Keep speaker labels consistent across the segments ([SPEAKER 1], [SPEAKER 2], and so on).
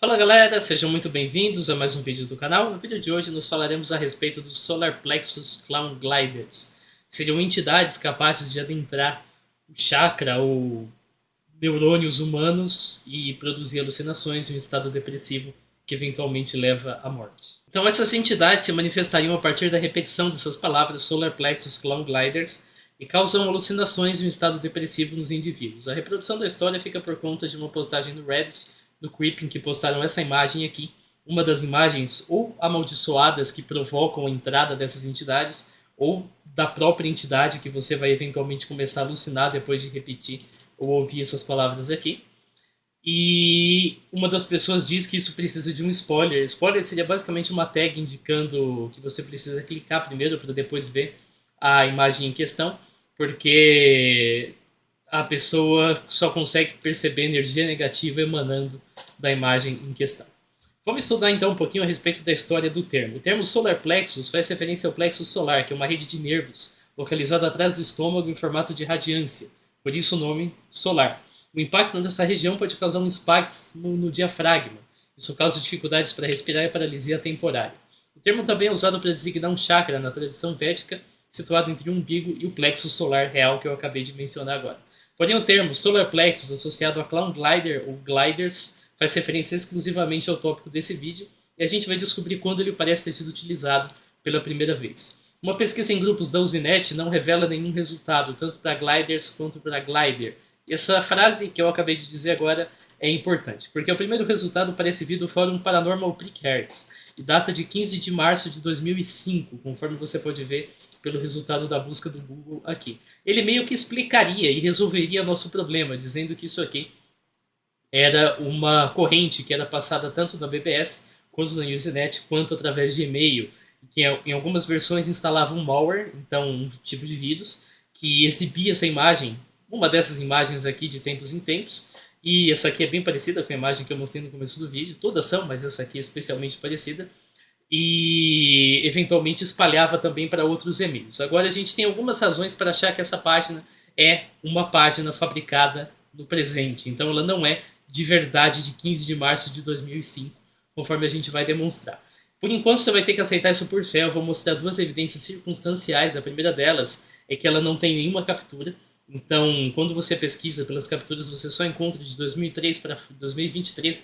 [SPEAKER 1] Fala galera, sejam muito bem-vindos a mais um vídeo do canal. No vídeo de hoje nós falaremos a respeito dos Solar Plexus Cloud Gliders. Seriam entidades capazes de adentrar o chakra ou neurônios humanos e produzir alucinações em um estado depressivo que eventualmente leva à morte. Então essas entidades se manifestariam a partir da repetição dessas palavras Solar Plexus Cloud Gliders e causam alucinações em um estado depressivo nos indivíduos. A reprodução da história fica por conta de uma postagem no Reddit do Creeping, que postaram essa imagem aqui, uma das imagens ou amaldiçoadas que provocam a entrada dessas entidades, ou da própria entidade que você vai eventualmente começar a alucinar depois de repetir ou ouvir essas palavras aqui. E uma das pessoas diz que isso precisa de um spoiler. Spoiler seria basicamente uma tag indicando que você precisa clicar primeiro para depois ver a imagem em questão, porque a pessoa só consegue perceber energia negativa emanando da imagem em questão. Vamos estudar então um pouquinho a respeito da história do termo. O termo solar plexus faz referência ao plexo solar, que é uma rede de nervos localizada atrás do estômago em formato de radiância, por isso o nome solar. O impacto nessa região pode causar um espasmo no diafragma. Isso causa dificuldades para respirar e paralisia temporária. O termo também é usado para designar um chakra na tradição védica, situado entre o umbigo e o plexo solar real que eu acabei de mencionar agora. Porém, o termo solar plexus associado a cloud glider ou gliders faz referência exclusivamente ao tópico desse vídeo e a gente vai descobrir quando ele parece ter sido utilizado pela primeira vez. Uma pesquisa em grupos da Usenet não revela nenhum resultado, tanto para gliders quanto para glider. E essa frase que eu acabei de dizer agora é importante, porque o primeiro resultado parece vir do Fórum Paranormal Precaries e data de 15 de março de 2005, conforme você pode ver pelo resultado da busca do Google aqui. Ele meio que explicaria e resolveria nosso problema, dizendo que isso aqui era uma corrente que era passada tanto na BBS quanto na Usenet, quanto através de e-mail, que em algumas versões instalava um malware, então um tipo de vírus, que exibia essa imagem, uma dessas imagens aqui de tempos em tempos, e essa aqui é bem parecida com a imagem que eu mostrei no começo do vídeo, todas são, mas essa aqui é especialmente parecida, e eventualmente espalhava também para outros e-mails. Agora a gente tem algumas razões para achar que essa página é uma página fabricada no presente, então ela não é de verdade de 15 de março de 2005, conforme a gente vai demonstrar. Por enquanto você vai ter que aceitar isso por fé, eu vou mostrar duas evidências circunstanciais. A primeira delas é que ela não tem nenhuma captura, então quando você pesquisa pelas capturas você só encontra de 2003 para 2023,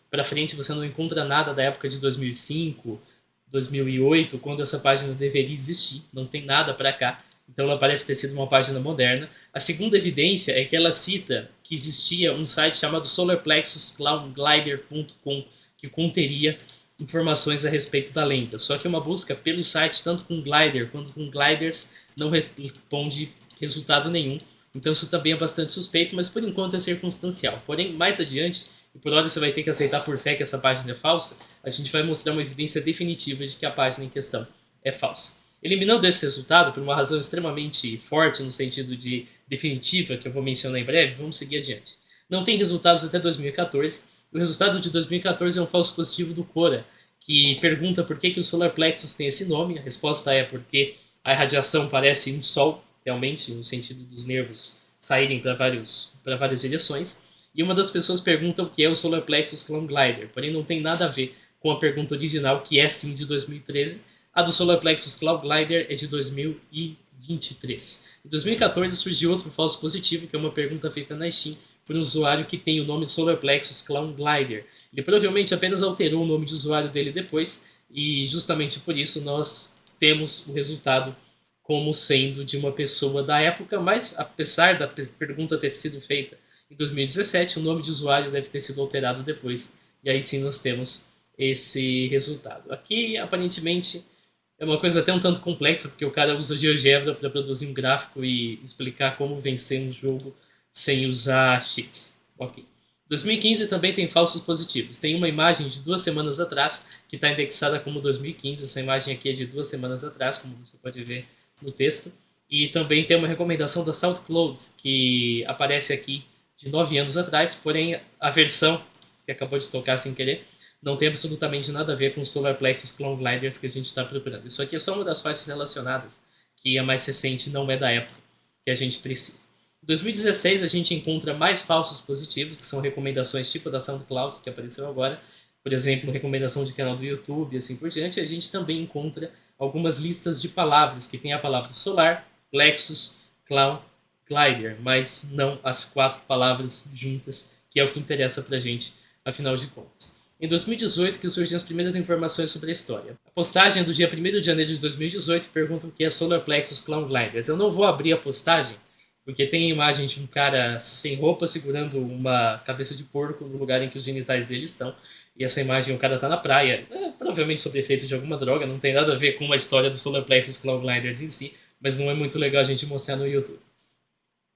[SPEAKER 1] para frente, você não encontra nada da época de 2005, 2008, quando essa página deveria existir, não tem nada para cá, então ela parece ter sido uma página moderna. A segunda evidência é que ela cita que existia um site chamado solarplexuscloudglider.com que conteria informações a respeito da lenda, só que uma busca pelo site, tanto com glider quanto com gliders, não responde resultado nenhum, então isso também é bastante suspeito, mas por enquanto é circunstancial. Porém, mais adiante, e por hora você vai ter que aceitar por fé que essa página é falsa, a gente vai mostrar uma evidência definitiva de que a página em questão é falsa. Eliminando esse resultado, por uma razão extremamente forte no sentido de definitiva, que eu vou mencionar em breve, vamos seguir adiante. Não tem resultados até 2014. O resultado de 2014 é um falso positivo do Quora, que pergunta por que o solar plexus tem esse nome. A resposta é porque a radiação parece um sol, realmente, no sentido dos nervos saírem para várias direções. E uma das pessoas pergunta o que é o Solar Plexus Cloud Glider, porém não tem nada a ver com a pergunta original, que é sim de 2013. A do Solar Plexus Cloud Glider é de 2023. Em 2014 surgiu outro falso positivo, que é uma pergunta feita na Steam por um usuário que tem o nome Solar Plexus Cloud Glider. Ele provavelmente apenas alterou o nome de usuário dele depois, e justamente por isso nós temos o resultado como sendo de uma pessoa da época, mas apesar da pergunta ter sido feita em 2017, o nome de usuário deve ter sido alterado depois, e aí sim nós temos esse resultado. Aqui, aparentemente, é uma coisa até um tanto complexa, porque o cara usa GeoGebra para produzir um gráfico e explicar como vencer um jogo sem usar cheats. Ok. 2015 também tem falsos positivos. Tem uma imagem de 2 semanas atrás, que está indexada como 2015. Essa imagem aqui é de 2 semanas atrás, como você pode ver no texto. E também tem uma recomendação da SoundCloud, que aparece aqui de 9 anos atrás, porém a versão que acabou de tocar sem querer não tem absolutamente nada a ver com os Solar Plexus Cloud Gliders que a gente está procurando. Isso aqui é só uma das faixas relacionadas, que a mais recente não é da época que a gente precisa. Em 2016 a gente encontra mais falsos positivos, que são recomendações tipo da SoundCloud, que apareceu agora, por exemplo, recomendação de canal do YouTube e assim por diante. A gente também encontra algumas listas de palavras, que tem a palavra solar, plexus, clown, glider, mas não as 4 palavras juntas, que é o que interessa pra gente, afinal de contas. Em 2018 que surgem as primeiras informações sobre a história. A postagem é do dia 1º de janeiro de 2018 pergunta o que é Solar Plexus Clown Gliders. Eu não vou abrir a postagem, porque tem a imagem de um cara sem roupa segurando uma cabeça de porco no lugar em que os genitais dele estão. E essa imagem, o cara tá na praia, provavelmente sob efeito de alguma droga, não tem nada a ver com a história do Solar Plexus Clown Gliders em si, mas não é muito legal a gente mostrar no YouTube.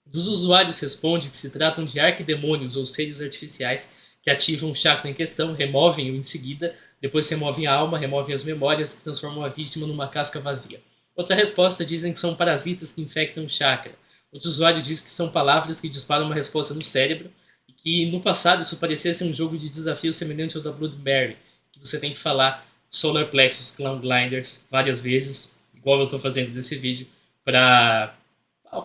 [SPEAKER 1] Dos usuários responde que se tratam de arquidemônios ou seres artificiais que ativam o chakra em questão, removem-o em seguida, depois removem a alma, removem as memórias e transformam a vítima numa casca vazia. Outra resposta dizem que são parasitas que infectam o chakra. Outro usuário diz que são palavras que disparam uma resposta no cérebro e que no passado isso parecia ser um jogo de desafio semelhante ao da Blood Mary, que você tem que falar Solar Plexus Clown Gliders várias vezes, igual eu estou fazendo nesse vídeo, para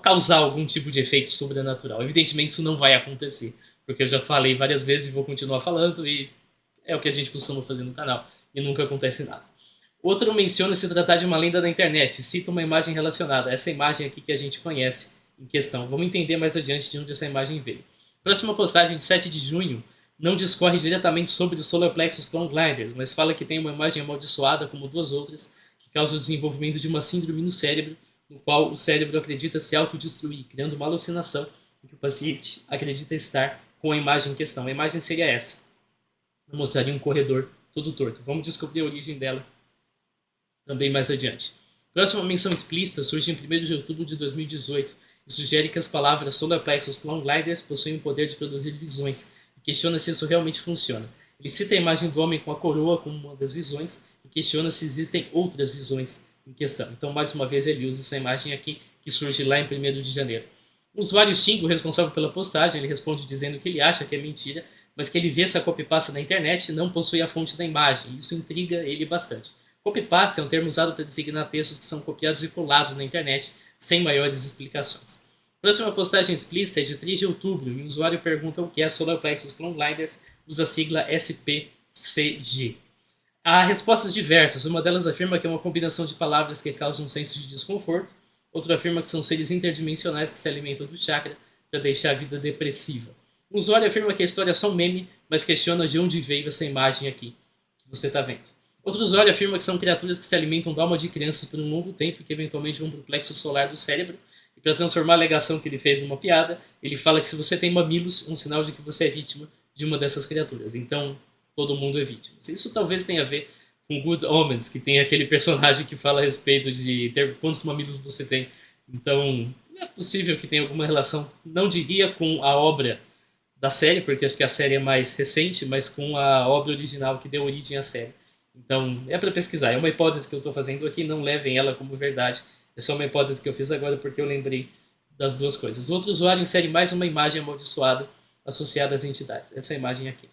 [SPEAKER 1] causar algum tipo de efeito sobrenatural. Evidentemente isso não vai acontecer, porque eu já falei várias vezes e vou continuar falando, e é o que a gente costuma fazer no canal, e nunca acontece nada. Outro menciona se tratar de uma lenda da internet, cita uma imagem relacionada, essa imagem aqui que a gente conhece em questão. Vamos entender mais adiante de onde essa imagem veio. Próxima postagem de 7 de junho não discorre diretamente sobre os Solar Plexus Clown Gliders, mas fala que tem uma imagem amaldiçoada, como 2 outras, que causa o desenvolvimento de uma síndrome no cérebro, no qual o cérebro acredita se autodestruir, criando uma alucinação em que o paciente acredita estar com a imagem em questão. A imagem seria essa. Eu mostraria um corredor todo torto. Vamos descobrir a origem dela também mais adiante. Próxima menção explícita surge em 1º de outubro de 2018 e sugere que as palavras Solar Plexus Clown Gliders possuem o poder de produzir visões e questiona se isso realmente funciona. Ele cita a imagem do homem com a coroa como uma das visões e questiona se existem outras visões em questão. Então, mais uma vez, ele usa essa imagem aqui, que surge lá em 1º de janeiro. O usuário xinga o responsável pela postagem, ele responde dizendo que ele acha que é mentira, mas que ele vê essa copypasta na internet e não possui a fonte da imagem. Isso intriga ele bastante. Copypasta é um termo usado para designar textos que são copiados e colados na internet, sem maiores explicações. A próxima postagem explícita é de 3 de outubro, e o usuário pergunta o que é Solar Plexus Clown Gliders, usa a sigla SPCG. Há respostas diversas, uma delas afirma que é uma combinação de palavras que causam um senso de desconforto, outra afirma que são seres interdimensionais que se alimentam do chakra para deixar a vida depressiva. O usuário afirma que a história é só um meme, mas questiona de onde veio essa imagem aqui, que você está vendo. Outro usuário afirma que são criaturas que se alimentam da alma de crianças por um longo tempo e que eventualmente vão para o plexo solar do cérebro, e para transformar a alegação que ele fez numa piada, ele fala que se você tem mamilos, é um sinal de que você é vítima de uma dessas criaturas. Então, todo mundo é vítima. Isso talvez tenha a ver com Good Omens, que tem aquele personagem que fala a respeito de ter quantos mamilos você tem. Então, é possível que tenha alguma relação, não diria com a obra da série, porque acho que a série é mais recente, mas com a obra original que deu origem à série. Então, é para pesquisar. É uma hipótese que eu estou fazendo aqui, não levem ela como verdade. É só uma hipótese que eu fiz agora porque eu lembrei das duas coisas. O outro usuário insere mais uma imagem amaldiçoada associada às entidades. Essa imagem aqui.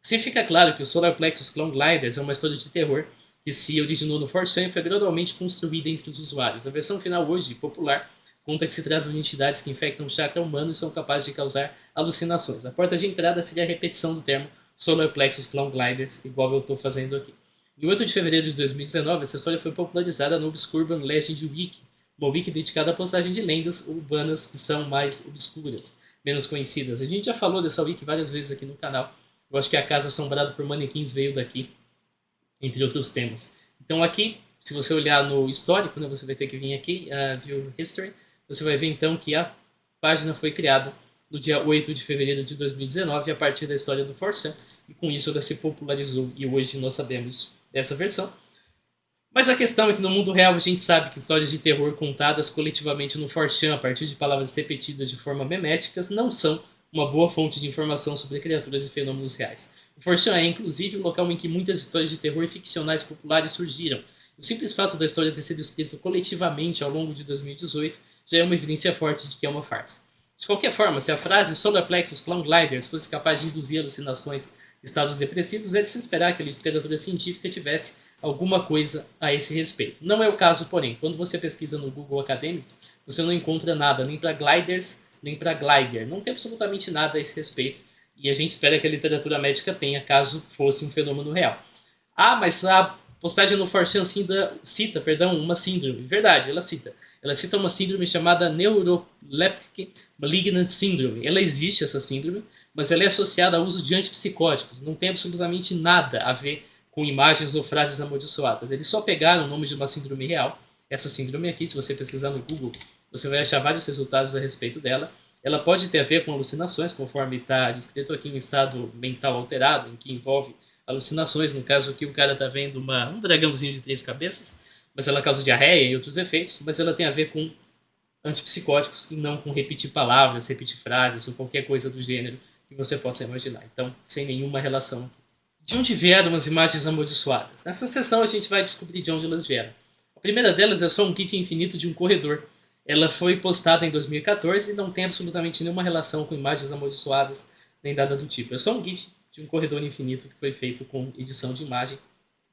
[SPEAKER 1] Assim fica claro que o Solar Plexus Clown Gliders é uma história de terror que se originou no 4chan e foi gradualmente construída entre os usuários. A versão final hoje, popular, conta que se trata de entidades que infectam o chakra humano e são capazes de causar alucinações. A porta de entrada seria a repetição do termo Solar Plexus Clown Gliders, igual eu estou fazendo aqui. Em 8 de fevereiro de 2019, essa história foi popularizada no Obscure Urban Legend Wiki, uma wiki dedicada à postagem de lendas urbanas que são mais obscuras, menos conhecidas. A gente já falou dessa wiki várias vezes aqui no canal. Eu acho que a Casa Assombrada por Manequins veio daqui, entre outros temas. Então aqui, se você olhar no histórico, né, você vai ter que vir aqui, View History, você vai ver então que a página foi criada no dia 8 de fevereiro de 2019, a partir da história do 4chan, e com isso ela se popularizou, e hoje nós sabemos dessa versão. Mas a questão é que no mundo real a gente sabe que histórias de terror contadas coletivamente no 4chan a partir de palavras repetidas de forma meméticas não são uma boa fonte de informação sobre criaturas e fenômenos reais. O 4chan é, inclusive, o local em que muitas histórias de terror ficcionais populares surgiram. O simples fato da história ter sido escrita coletivamente ao longo de 2018 já é uma evidência forte de que é uma farsa. De qualquer forma, se a frase Solar Plexus Clown Gliders fosse capaz de induzir alucinações e estados depressivos, é de se esperar que a literatura científica tivesse alguma coisa a esse respeito. Não é o caso, porém. Quando você pesquisa no Google acadêmico, você não encontra nada nem para gliders, nem para Gleiger. Não tem absolutamente nada a esse respeito e a gente espera que a literatura médica tenha, caso fosse um fenômeno real. Ah, mas a postagem no 4chan cita, uma síndrome. Verdade, ela cita. Ela cita uma síndrome chamada Neuroleptic Malignant Syndrome. Ela existe, essa síndrome, mas ela é associada ao uso de antipsicóticos. Não tem absolutamente nada a ver com imagens ou frases amaldiçoadas. Eles só pegaram o nome de uma síndrome real. Essa síndrome aqui, se você pesquisar no Google, você vai achar vários resultados a respeito dela. Ela pode ter a ver com alucinações, conforme está descrito aqui, um estado mental alterado, em que envolve alucinações. No caso aqui, o cara está vendo um dragãozinho de 3 cabeças, mas ela causa diarreia e outros efeitos, mas ela tem a ver com antipsicóticos e não com repetir palavras, repetir frases ou qualquer coisa do gênero que você possa imaginar. Então, sem nenhuma relação aqui. De onde vieram as imagens amaldiçoadas? Nessa sessão a gente vai descobrir de onde elas vieram. A primeira delas é só um GIF infinito de um corredor. Ela foi postada em 2014 e não tem absolutamente nenhuma relação com imagens amaldiçoadas nem nada do tipo. É só um GIF de um corredor infinito que foi feito com edição de imagem.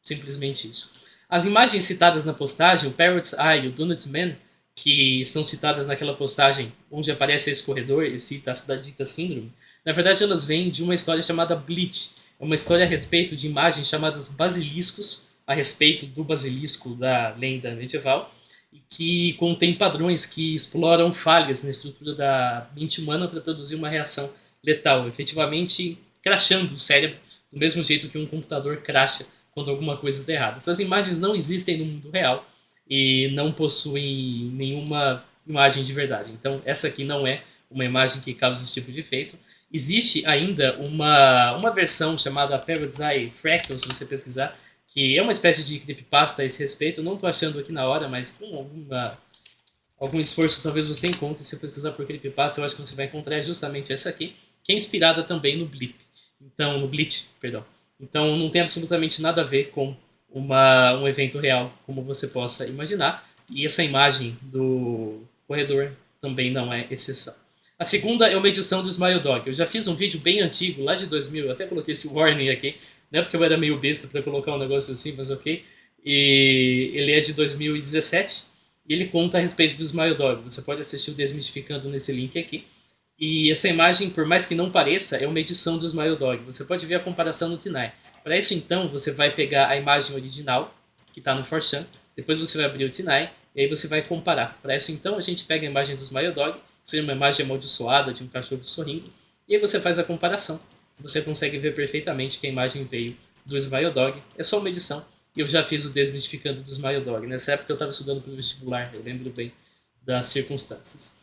[SPEAKER 1] Simplesmente isso. As imagens citadas na postagem, o Parrot's Eye e o Donut Man, que são citadas naquela postagem onde aparece esse corredor e cita a dita síndrome, na verdade elas vêm de uma história chamada Bleach. É uma história a respeito de imagens chamadas basiliscos, a respeito do basilisco da lenda medieval, e que contém padrões que exploram falhas na estrutura da mente humana para produzir uma reação letal, efetivamente crashando o cérebro, do mesmo jeito que um computador crasha quando alguma coisa está errada. Essas imagens não existem no mundo real e não possuem nenhuma imagem de verdade. Então, essa aqui não é uma imagem que causa esse tipo de efeito. Existe ainda uma versão chamada Parrot's Eye Fractal, se você pesquisar, que é uma espécie de creepypasta a esse respeito. Eu não estou achando aqui na hora, mas com algum esforço talvez você encontre. Se pesquisar por creepypasta, eu acho que você vai encontrar justamente essa aqui, que é inspirada também no Bleach, perdão. Então não tem absolutamente nada a ver com um evento real, como você possa imaginar. E essa imagem do corredor também não é exceção. A segunda é uma edição do Smile Dog. Eu já fiz um vídeo bem antigo, lá de 2000, eu até coloquei esse warning aqui, né, porque eu era meio besta para colocar um negócio assim, mas ok. E ele é de 2017 e ele conta a respeito do Smile Dog. Você pode assistir o Desmistificando nesse link aqui. E essa imagem, por mais que não pareça, é uma edição do Smile Dog. Você pode ver a comparação no Tinai. Para isso, então, você vai pegar a imagem original, que está no 4chan, depois você vai abrir o Tinai, e aí você vai comparar. Para isso, então, a gente pega a imagem do Smile Dog, que seria uma imagem amaldiçoada de um cachorro sorrindo, e aí você faz a comparação. Você consegue ver perfeitamente que a imagem veio do Smile Dog. É só uma edição. E eu já fiz o Desmistificando do Smile Dog. Nessa época eu estava estudando para o vestibular, eu lembro bem das circunstâncias.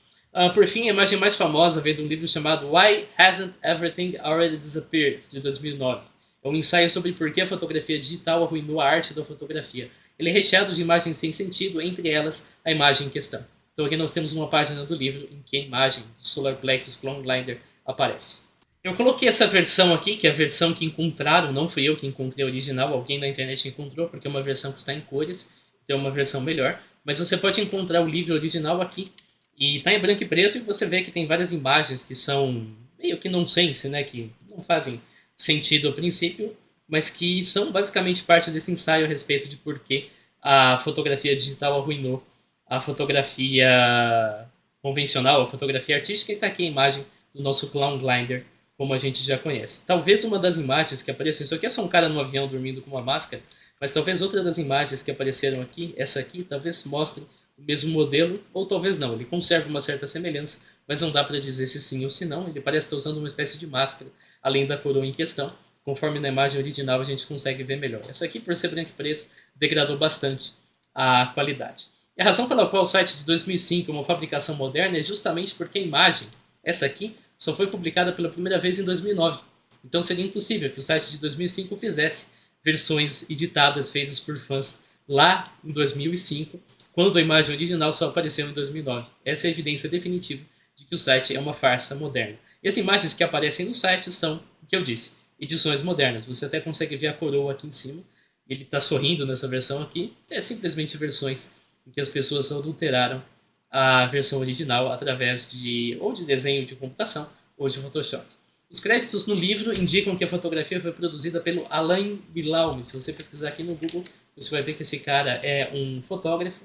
[SPEAKER 1] Por fim, a imagem mais famosa vem de um livro chamado Why Hasn't Everything Already Disappeared, de 2009. É um ensaio sobre por que a fotografia digital arruinou a arte da fotografia. Ele é recheado de imagens sem sentido, entre elas a imagem em questão. Então aqui nós temos uma página do livro em que a imagem do Solar Plexus Clone Glider aparece. Eu coloquei essa versão aqui, que é a versão que encontraram, não fui eu que encontrei a original, alguém na internet encontrou, porque é uma versão que está em cores, então é uma versão melhor. Mas você pode encontrar o livro original aqui, e está em branco e preto, e você vê que tem várias imagens que são meio que nonsense, né, que não fazem sentido ao princípio, mas que são basicamente parte desse ensaio a respeito de por que a fotografia digital arruinou a fotografia convencional, a fotografia artística, e está aqui a imagem do nosso Clown Glider, como a gente já conhece. Talvez uma das imagens que apareceu, isso aqui é só um cara no avião dormindo com uma máscara, mas talvez outra das imagens que apareceram aqui, essa aqui, talvez mostre o mesmo modelo, ou talvez não. Ele conserva uma certa semelhança, mas não dá para dizer se sim ou se não. Ele parece estar usando uma espécie de máscara, além da coroa em questão. Conforme na imagem original a gente consegue ver melhor. Essa aqui, por ser branco e preto, degradou bastante a qualidade. E a razão pela qual o site de 2005 é uma fabricação moderna é justamente porque a imagem, essa aqui, só foi publicada pela primeira vez em 2009. Então seria impossível que o site de 2005 fizesse versões editadas feitas por fãs lá em 2005, quando a imagem original só apareceu em 2009. Essa é a evidência definitiva de que o site é uma farsa moderna. E as imagens que aparecem no site são, o que eu disse, edições modernas. Você até consegue ver a coroa aqui em cima. Ele está sorrindo nessa versão aqui. É simplesmente versões em que as pessoas adulteraram a versão original através de ou de desenho de computação ou de Photoshop. Os créditos no livro indicam que a fotografia foi produzida pelo Alain Guillaume. Se você pesquisar aqui no Google, você vai ver que esse cara é um fotógrafo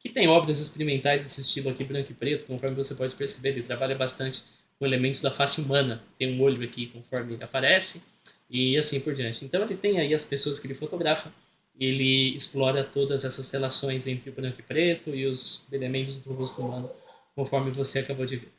[SPEAKER 1] que tem obras experimentais desse estilo aqui, branco e preto, conforme você pode perceber, ele trabalha bastante com elementos da face humana. Tem um olho aqui, conforme ele aparece, e assim por diante. Então ele tem aí as pessoas que ele fotografa, ele explora todas essas relações entre o branco e preto e os elementos do rosto humano, conforme você acabou de ver.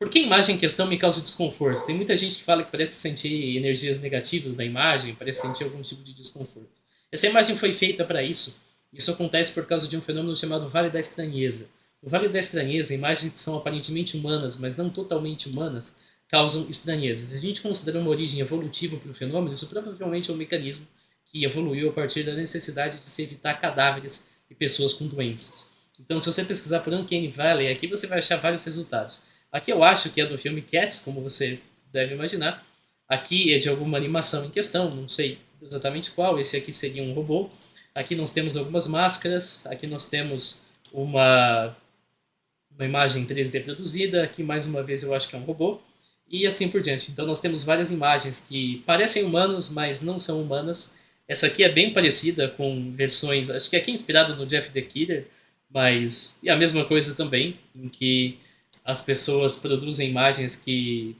[SPEAKER 1] Por que a imagem em questão me causa desconforto? Tem muita gente que fala que parece sentir energias negativas da imagem, parece sentir algum tipo de desconforto. Essa imagem foi feita para isso. Isso acontece por causa de um fenômeno chamado Vale da Estranheza. No Vale da Estranheza, imagens que são aparentemente humanas, mas não totalmente humanas, causam estranheza. Se a gente considera uma origem evolutiva para o fenômeno, isso provavelmente é um mecanismo que evoluiu a partir da necessidade de se evitar cadáveres e pessoas com doenças. Então, se você pesquisar por Uncanny Valley, aqui você vai achar vários resultados. Aqui eu acho que é do filme Cats, como você deve imaginar. Aqui é de alguma animação em questão, não sei exatamente qual. Esse aqui seria um robô. Aqui nós temos algumas máscaras. Aqui nós temos uma imagem 3D produzida. Aqui, mais uma vez, eu acho que é um robô. E assim por diante. Então nós temos várias imagens que parecem humanos, mas não são humanas. Essa aqui é bem parecida com versões... Acho que aqui é inspirado no Jeff the Killer, mas é a mesma coisa também, em que as pessoas produzem imagens que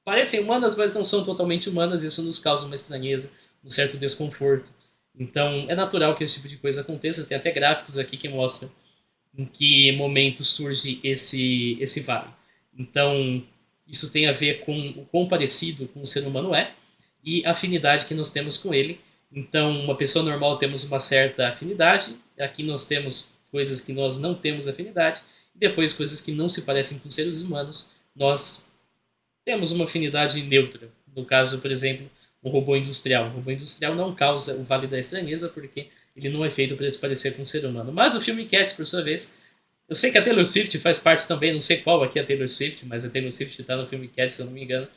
[SPEAKER 1] parecem humanas, mas não são totalmente humanas. Isso nos causa uma estranheza, um certo desconforto. Então é natural que esse tipo de coisa aconteça. Tem até gráficos aqui que mostram em que momento surge esse vale. Então isso tem a ver com o quão parecido com o ser humano é e a afinidade que nós temos com ele. Então, uma pessoa normal temos uma certa afinidade, aqui nós temos coisas que nós não temos afinidade, e depois coisas que não se parecem com seres humanos, nós temos uma afinidade neutra. No caso, por exemplo, um robô industrial. Um robô industrial não causa o Vale da Estranheza, porque ele não é feito para se parecer com um ser humano. Mas o filme Cats, por sua vez, eu sei que a Taylor Swift faz parte também, não sei qual aqui é a Taylor Swift, mas a Taylor Swift está no filme Cats, se eu não me engano.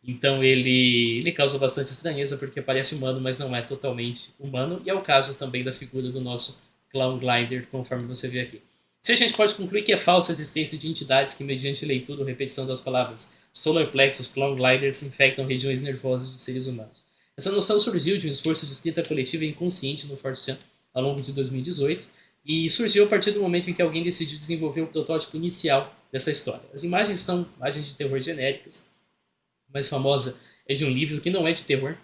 [SPEAKER 1] Então ele causa bastante estranheza porque parece humano, mas não é totalmente humano. E é o caso também da figura do nosso Clown Glider, conforme você vê aqui. Se a gente pode concluir que é falsa a existência de entidades que, mediante leitura ou repetição das palavras Solar Plexus, Clown Gliders, infectam regiões nervosas de seres humanos. Essa noção surgiu de um esforço de escrita coletiva e inconsciente no 4chan ao longo de 2018 e surgiu a partir do momento em que alguém decidiu desenvolver o protótipo inicial dessa história. As imagens são imagens de terror genéricas. A mais famosa é de um livro que não é de terror,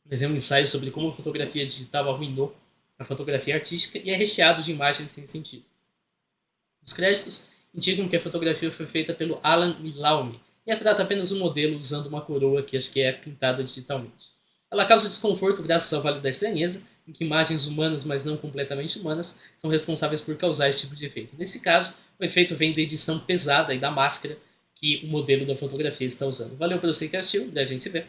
[SPEAKER 1] mas é um ensaio sobre como a fotografia digital arruinou a fotografia artística e é recheado de imagens sem sentido. Os créditos indicam que a fotografia foi feita pelo Alan Wilaume e retrata apenas um modelo usando uma coroa que acho que é pintada digitalmente. Ela causa desconforto graças ao Vale da Estranheza, em que imagens humanas, mas não completamente humanas, são responsáveis por causar esse tipo de efeito. Nesse caso, o efeito vem da edição pesada e da máscara que o modelo da fotografia está usando. Valeu pelo você que assistiu, e a gente se vê.